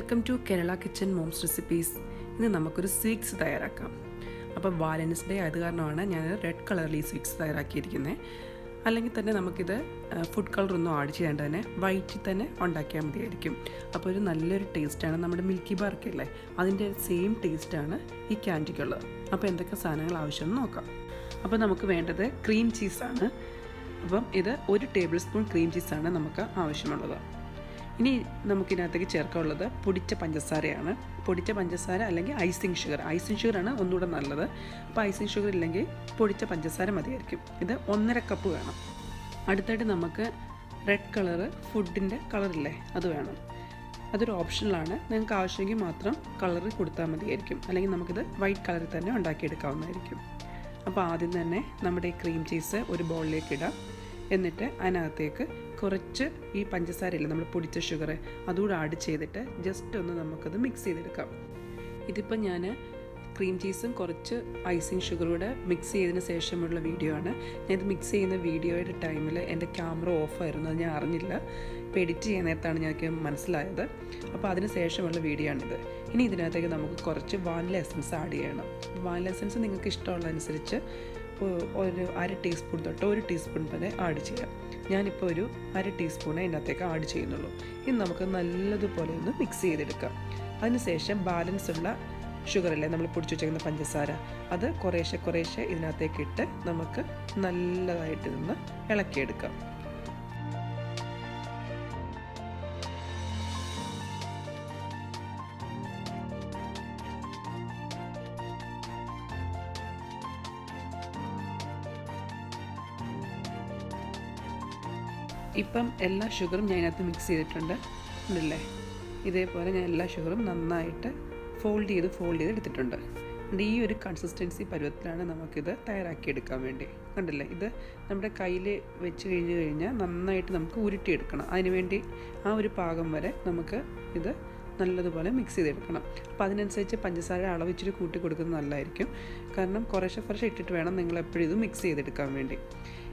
Welcome to Kerala kitchen moms recipes. ഇന്ന് നമുക്കൊരു sweets തയ്യാറാക്കാം. അപ്പോൾ വാലൻസ് ഡേ ആയത് കാരണമാണ് ഞാൻ റെഡ് കളറിൽ ഈ സ്വീറ്റ്സ് തയ്യാറാക്കിയിരിക്കുന്നത്. അല്ലെങ്കിൽ തന്നെ നമുക്കിത് ഫുഡ് കളറൊന്നും ആഡ് ചെയ്യാണ്ട് തന്നെ വൈറ്റിൽ തന്നെ ഉണ്ടാക്കിയാൽ മതിയായിരിക്കും. അപ്പോൾ ഒരു നല്ലൊരു ടേസ്റ്റാണ്. നമ്മുടെ മിൽക്കി ബാർക്ക് അല്ലേ, അതിൻ്റെ സെയിം ടേസ്റ്റാണ് ഈ ക്യാൻഡിക്കുള്ളത്. അപ്പോൾ എന്തൊക്കെ സാധനങ്ങൾ ആവശ്യമെന്ന് നോക്കാം. അപ്പോൾ നമുക്ക് വേണ്ടത് ക്രീം ചീസാണ്. അപ്പം ഇത് 1 ടേബിൾ സ്പൂൺ ക്രീം ചീസാണ് നമുക്ക് ആവശ്യമുള്ളത്. ഇനി നമുക്കിതിനകത്തേക്ക് ചേർക്കാനുള്ളത് പൊടിച്ച പഞ്ചസാരയാണ്. പൊടിച്ച പഞ്ചസാര അല്ലെങ്കിൽ ഐസിങ് ഷുഗറാണ് ഒന്നുകൂടെ നല്ലത്. അപ്പോൾ ഐസിങ് ഷുഗർ ഇല്ലെങ്കിൽ പൊടിച്ച പഞ്ചസാര മതിയായിരിക്കും. ഇത് 1.5 കപ്പ് വേണം. അടുത്തായിട്ട് നമുക്ക് റെഡ് കളറ് ഫുഡിൻ്റെ കളറില്ലേ, അത് വേണം. അതൊരു ഓപ്ഷണലാണ്. നിങ്ങൾക്ക് ആവശ്യമെങ്കിൽ മാത്രം കളറ് കൊടുത്താൽ മതിയായിരിക്കും. അല്ലെങ്കിൽ നമുക്കിത് വൈറ്റ് കളറിൽ തന്നെ ഉണ്ടാക്കിയെടുക്കാവുന്നതായിരിക്കും. അപ്പോൾ ആദ്യം തന്നെ നമ്മുടെ ഈ ക്രീം ചീസ് ഒരു ബൗളിലേക്ക് ഇടാം. എന്നിട്ട് അതിനകത്തേക്ക് കുറച്ച് ഈ പഞ്ചസാരയില്ല, നമ്മൾ പൊടിച്ച ഷുഗർ അതുകൂടെ ആഡ് ചെയ്തിട്ട് ജസ്റ്റ് ഒന്ന് നമുക്കത് മിക്സ് ചെയ്തെടുക്കാം. ഇതിപ്പോൾ ഞാൻ ക്രീം ചീസും കുറച്ച് ഐസിങ് ഷുഗറൂടെ മിക്സ് ചെയ്തതിന് ശേഷമുള്ള വീഡിയോ ആണ്. ഞാനിത് മിക്സ് ചെയ്യുന്ന വീഡിയോയുടെ ടൈമിൽ എൻ്റെ ക്യാമറ ഓഫായിരുന്നു, അത് ഞാൻ അറിഞ്ഞില്ല. ഇപ്പോൾ എഡിറ്റ് ചെയ്യുന്ന നേരത്താണ് ഞങ്ങൾക്ക് മനസ്സിലായത്. അപ്പോൾ അതിന് ശേഷമുള്ള വീഡിയോ ആണിത്. ഇനി ഇതിനകത്തേക്ക് നമുക്ക് കുറച്ച് വാനില എസൻസ് ആഡ് ചെയ്യണം. വാനില എസൻസ് നിങ്ങൾക്ക് ഇഷ്ടമുള്ളതനുസരിച്ച് ഒരു 1/2 ടീസ്പൂൺ തൊട്ട് 1 ടീസ്പൂൺ വരെ ആഡ് ചെയ്യാം. ഞാനിപ്പോൾ ഒരു 1/2 ടീസ്പൂണേ ഇതിനകത്തേക്ക് ആഡ് ചെയ്യുന്നുള്ളൂ. ഇനി നമുക്ക് നല്ലതുപോലെ ഒന്ന് മിക്സ് ചെയ്തെടുക്കാം. അതിനുശേഷം ബാലൻസ് ഉള്ള ഷുഗറല്ലേ, നമ്മൾ പൊടിച്ചു വെച്ചേക്കുന്ന പഞ്ചസാര, അത് കുറേശ്ശെ ഇതിനകത്തേക്ക് ഇട്ട് നമുക്ക് നല്ലതായിട്ട് നിന്ന് ഇളക്കിയെടുക്കാം. ഇപ്പം എല്ലാ ഷുഗറും ഞാൻ ഇതിനകത്ത് മിക്സ് ചെയ്തിട്ടുണ്ട് ഉണ്ടല്ലേ. ഇതേപോലെ ഞാൻ എല്ലാ ഷുഗറും നന്നായിട്ട് ഫോൾഡ് ചെയ്ത് എടുത്തിട്ടുണ്ട്. ഈ ഒരു കൺസിസ്റ്റൻസി പരുവത്തിലാണ് നമുക്കിത് തയ്യാറാക്കിയെടുക്കാൻ വേണ്ടി. കണ്ടില്ലേ, ഇത് നമ്മുടെ കയ്യിൽ വെച്ച് കഴിഞ്ഞാൽ നന്നായിട്ട് നമുക്ക് ഉരുട്ടിയെടുക്കണം. അതിനുവേണ്ടി ആ ഒരു പാകം വരെ നമുക്ക് ഇത് നല്ലതുപോലെ മിക്സ് ചെയ്തെടുക്കണം. അപ്പോൾ അതിനനുസരിച്ച് പഞ്ചസാര അളവ് ഇച്ചിരി കൂട്ടി കൊടുക്കുന്നത് നല്ലതായിരിക്കും. കാരണം കുറേശ്ശെ ഇട്ടിട്ട് വേണം നിങ്ങൾ എപ്പോഴും ഇത് മിക്സ് ചെയ്തെടുക്കാൻ വേണ്ടി.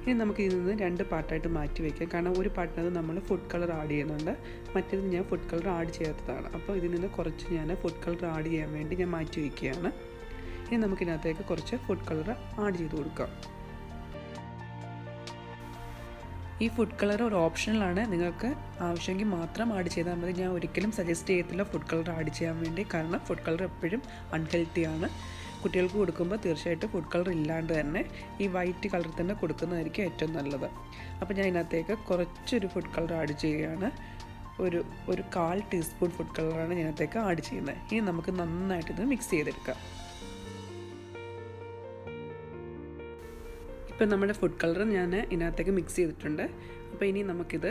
ഇനി നമുക്ക് ഇതിൽ നിന്ന് 2 പാർട്ടായിട്ട് മാറ്റി വയ്ക്കാം. കാരണം ഒരു പാർട്ടിനകത്ത് നമ്മൾ ഫുഡ് കളർ ആഡ് ചെയ്യുന്നുണ്ട്, മറ്റേത് ഞാൻ ഫുഡ് കളർ ആഡ് ചെയ്യാത്തതാണ്. അപ്പോൾ ഇതിൽ നിന്ന് കുറച്ച് ഞാൻ ഫുഡ് കളർ ആഡ് ചെയ്യാൻ വേണ്ടി ഞാൻ മാറ്റി വയ്ക്കുകയാണ്. ഇനി നമുക്കിതിനകത്തേക്ക് കുറച്ച് ഫുഡ് കളർ ആഡ് ചെയ്ത് കൊടുക്കാം. ഈ ഫുഡ് കളർ ഒരു ഓപ്ഷണലാണ്, നിങ്ങൾക്ക് ആവശ്യമെങ്കിൽ മാത്രം ആഡ് ചെയ്താൽ മതി. ഞാൻ ഒരിക്കലും സജസ്റ്റ് ചെയ്യത്തില്ല ഫുഡ് കളർ ആഡ് ചെയ്യാൻ വേണ്ടി. കാരണം ഫുഡ് കളർ എപ്പോഴും അൺഹെൽത്തിയാണ്. കുട്ടികൾക്ക് കൊടുക്കുമ്പോൾ തീർച്ചയായിട്ടും ഫുഡ് കളർ ഇല്ലാണ്ട് തന്നെ ഈ വൈറ്റ് കളർ തന്നെ കൊടുക്കുന്നതായിരിക്കും ഏറ്റവും നല്ലത്. അപ്പോൾ ഞാൻ ഇതിനകത്തേക്ക് കുറച്ചൊരു ഫുഡ് കളർ ആഡ് ചെയ്യുകയാണ്. ഒരു 1/4 ടീസ്പൂൺ ഫുഡ് കളറാണ് ഇതിനകത്തേക്ക് ആഡ് ചെയ്യുന്നത്. ഇനി നമുക്ക് നന്നായിട്ടിത് മിക്സ് ചെയ്തെടുക്കാം. ഇപ്പം നമ്മുടെ ഫുഡ് കളർ ഞാൻ ഇതിനകത്തേക്ക് മിക്സ് ചെയ്തിട്ടുണ്ട്. അപ്പോൾ ഇനി നമുക്കിത്,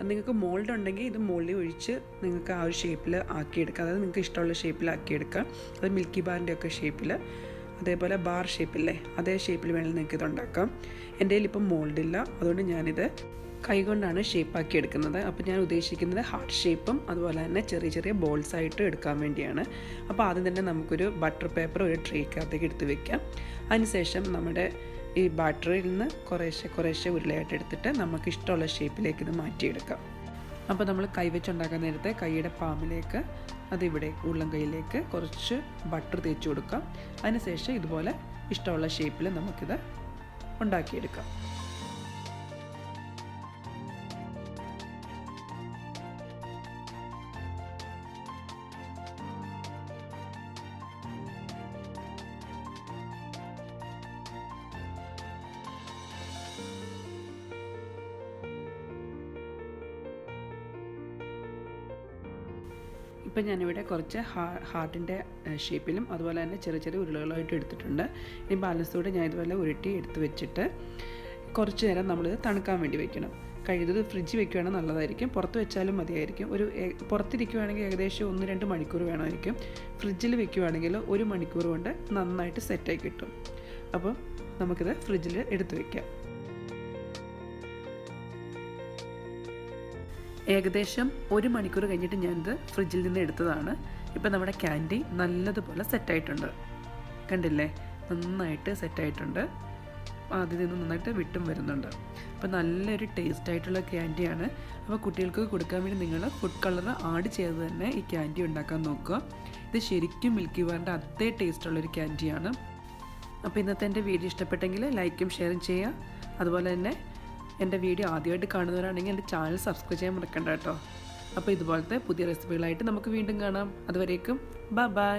നിങ്ങൾക്ക് മോൾഡ് ഉണ്ടെങ്കിൽ ഇത് മോൾഡിൽ ഒഴിച്ച് നിങ്ങൾക്ക് ആ ഒരു ഷേപ്പിൽ ആക്കിയെടുക്കാം. അതായത് നിങ്ങൾക്ക് ഇഷ്ടമുള്ള ഷേപ്പിലാക്കിയെടുക്കാം. അത് മിൽക്കി ബാറിൻ്റെ ഒക്കെ ഷേപ്പിൽ, അതേപോലെ ബാർ ഷേപ്പില്ലേ, അതേ ഷേപ്പിൽ വേണമെങ്കിൽ നിങ്ങൾക്ക് ഇത് ഉണ്ടാക്കാം. എൻ്റെ കയ്യിൽ ഇപ്പം മോൾഡില്ല, അതുകൊണ്ട് ഞാനിത് കൈകൊണ്ടാണ് ഷേപ്പാക്കി എടുക്കുന്നത്. അപ്പോൾ ഞാൻ ഉദ്ദേശിക്കുന്നത് ഹാർട്ട് ഷേപ്പും അതുപോലെ തന്നെ ചെറിയ ബോൾസായിട്ട് എടുക്കാൻ വേണ്ടിയാണ്. അപ്പോൾ ആദ്യം തന്നെ നമുക്കൊരു ബട്ടർ പേപ്പർ ഒരു ട്രേക്കകത്തേക്ക് എടുത്ത് വെക്കാം. അതിനുശേഷം നമ്മുടെ ഈ ബാറ്ററിയിൽ നിന്ന് കുറേശ്ശെ ഉരുളയായിട്ട് എടുത്തിട്ട് നമുക്ക് ഇഷ്ടമുള്ള ഷേപ്പിലേക്ക് ഇത് മാറ്റിയെടുക്കാം. അപ്പോൾ നമ്മൾ കൈവച്ചുണ്ടാക്കാൻ നേരത്തെ കൈയുടെ പാമിലേക്ക്, അതിവിടെ ഉള്ളം കൈയിലേക്ക് കുറച്ച് ബട്ടർ തേച്ച് കൊടുക്കാം. അതിനുശേഷം ഇതുപോലെ ഇഷ്ടമുള്ള ഷേപ്പിൽ നമുക്കിത് ഉണ്ടാക്കിയെടുക്കാം. ഇപ്പം ഞാനിവിടെ കുറച്ച് ഹാർട്ടിൻ്റെ ഷേപ്പിലും അതുപോലെ തന്നെ ചെറിയ ഉരുളകളായിട്ട് എടുത്തിട്ടുണ്ട്. ഈ ബാലൻസ് കൂടെ ഞാൻ ഇതുപോലെ ഉരുട്ടി എടുത്ത് വെച്ചിട്ട് കുറച്ച് നേരം നമ്മളിത് തണുക്കാൻ വേണ്ടി വെക്കണം. കഴിയുന്നത് ഫ്രിഡ്ജ് വെക്കുകയാണെങ്കിൽ നല്ലതായിരിക്കും. പുറത്ത് വെച്ചാലും മതിയായിരിക്കും. പുറത്തിരിക്കുകയാണെങ്കിൽ ഏകദേശം 1-2 മണിക്കൂർ വേണമായിരിക്കും. ഫ്രിഡ്ജിൽ വെക്കുകയാണെങ്കിൽ 1 മണിക്കൂർ കൊണ്ട് നന്നായിട്ട് സെറ്റായി കിട്ടും. അപ്പം നമുക്കിത് ഫ്രിഡ്ജിൽ എടുത്ത് വയ്ക്കാം. ഏകദേശം 1 മണിക്കൂർ കഴിഞ്ഞിട്ട് ഞാനിത് ഫ്രിഡ്ജിൽ നിന്ന് എടുത്തതാണ്. ഇപ്പം നമ്മുടെ ക്യാൻഡി നല്ലതുപോലെ സെറ്റായിട്ടുണ്ട്. കണ്ടില്ലേ, നന്നായിട്ട് സെറ്റായിട്ടുണ്ട്. അതിൽ നിന്ന് നന്നായിട്ട് വിട്ടും വരുന്നുണ്ട്. അപ്പോൾ നല്ലൊരു ടേസ്റ്റ് ആയിട്ടുള്ള ക്യാൻഡിയാണ്. അപ്പോൾ കുട്ടികൾക്ക് കൊടുക്കാൻ വേണ്ടി നിങ്ങൾ ഫുഡ് കളർ ആഡ് ചെയ്ത് തന്നെ ഈ ക്യാൻഡി ഉണ്ടാക്കാൻ നോക്കുക. ഇത് ശരിക്കും മിൽക്കി ബാറിൻ്റെ അതേ ടേസ്റ്റുള്ളൊരു ക്യാൻഡിയാണ്. അപ്പോൾ ഇന്നത്തെ എൻ്റെ വീഡിയോ ഇഷ്ടപ്പെട്ടെങ്കിൽ ലൈക്കും ഷെയറും ചെയ്യുക. അതുപോലെ തന്നെ എൻ്റെ വീഡിയോ ആദ്യമായിട്ട് കാണുന്നവരാണെങ്കിൽ എൻ്റെ ചാനൽ സബ്സ്ക്രൈബ് ചെയ്യാൻ മറക്കണ്ട കേട്ടോ. അപ്പോൾ ഇതുപോലത്തെ പുതിയ റെസിപ്പികളായിട്ട് നമുക്ക് വീണ്ടും കാണാം. അതുവരേക്കും ബൈ.